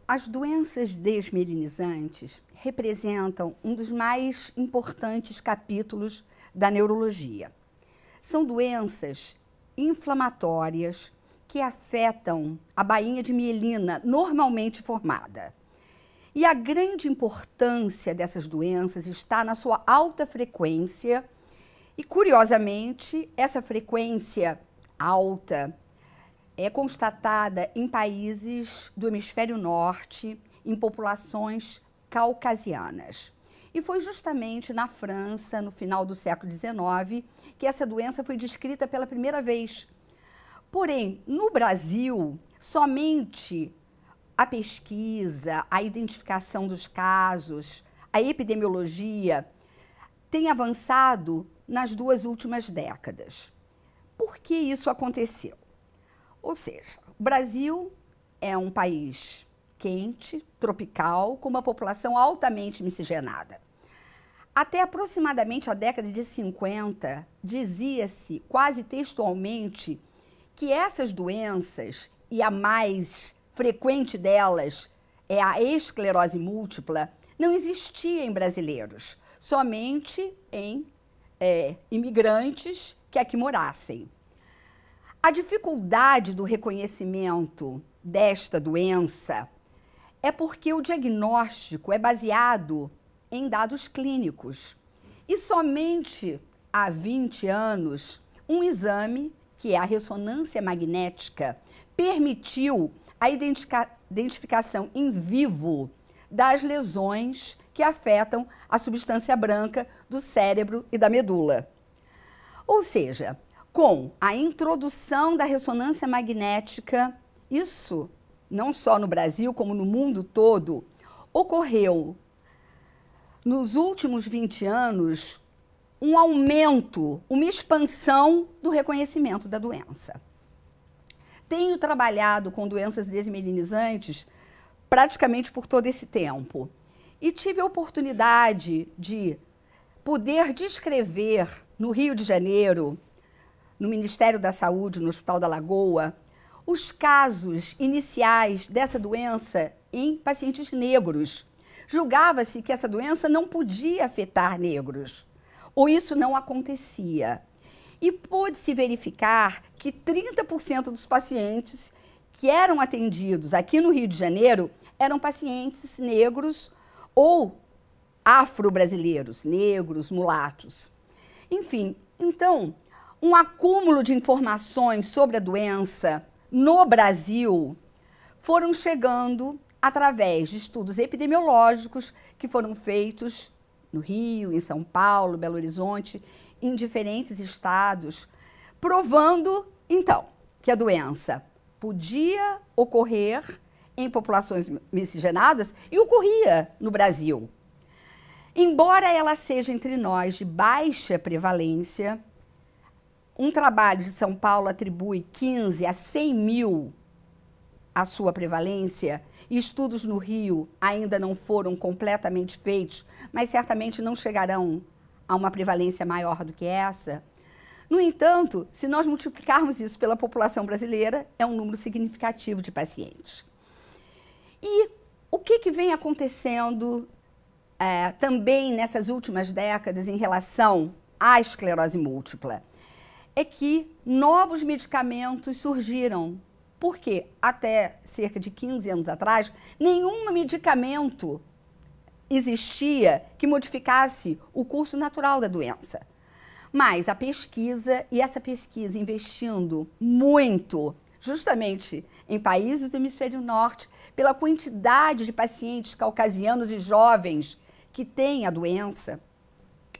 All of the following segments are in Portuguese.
As doenças desmielinizantes representam um dos mais importantes capítulos da neurologia. São doenças inflamatórias que afetam a bainha de mielina normalmente formada. E a grande importância dessas doenças está na sua alta frequência e, curiosamente, essa frequência alta é constatada em países do hemisfério norte, em populações caucasianas. E foi justamente na França, no final do século XIX, que essa doença foi descrita pela primeira vez. Porém, no Brasil, somente a pesquisa, a identificação dos casos, a epidemiologia tem avançado nas 2 últimas décadas. Por que isso aconteceu? Ou seja, o Brasil é um país quente, tropical, com uma população altamente miscigenada. Até aproximadamente a década de 50, dizia-se quase textualmente que essas doenças, e a mais frequente delas é a esclerose múltipla, não existia em brasileiros, somente em imigrantes que aqui morassem. A dificuldade do reconhecimento desta doença é porque o diagnóstico é baseado em dados clínicos. E somente há 20 anos, um exame, que é a ressonância magnética, permitiu a identificação em vivo das lesões que afetam a substância branca do cérebro e da medula. Ou seja, com a introdução da ressonância magnética, isso, não só no Brasil, como no mundo todo, ocorreu, nos últimos 20 anos, um aumento, uma expansão do reconhecimento da doença. Tenho trabalhado com doenças desmielinizantes praticamente por todo esse tempo e tive a oportunidade de poder descrever no Rio de Janeiro, no Ministério da Saúde, no Hospital da Lagoa, os casos iniciais dessa doença em pacientes negros. Julgava-se que essa doença não podia afetar negros, ou isso não acontecia. E pôde-se verificar que 30% dos pacientes que eram atendidos aqui no Rio de Janeiro eram pacientes negros ou afro-brasileiros, negros, mulatos. Enfim, então, um acúmulo de informações sobre a doença no Brasil foram chegando através de estudos epidemiológicos que foram feitos no Rio, em São Paulo, Belo Horizonte, em diferentes estados, provando, então, que a doença podia ocorrer em populações miscigenadas e ocorria no Brasil. Embora ela seja entre nós de baixa prevalência, um trabalho de São Paulo atribui 15 a 100 mil a sua prevalência, e estudos no Rio ainda não foram completamente feitos, mas certamente não chegarão a uma prevalência maior do que essa. No entanto, se nós multiplicarmos isso pela população brasileira, é um número significativo de pacientes. E o que vem acontecendo também nessas últimas décadas em relação à esclerose múltipla? É que novos medicamentos surgiram, porque até cerca de 15 anos atrás, nenhum medicamento existia que modificasse o curso natural da doença. Mas a pesquisa, e essa pesquisa investindo muito, justamente em países do hemisfério norte, pela quantidade de pacientes caucasianos e jovens que têm a doença.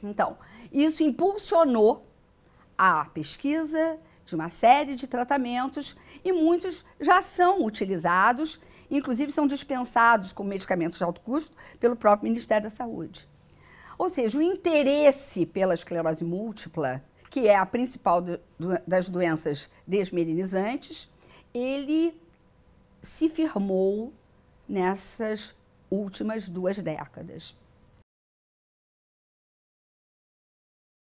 Então, isso impulsionou a pesquisa de uma série de tratamentos e muitos já são utilizados, inclusive são dispensados como medicamentos de alto custo pelo próprio Ministério da Saúde. Ou seja, o interesse pela esclerose múltipla, que é a principal das doenças desmielinizantes, ele se firmou nessas últimas 2 décadas.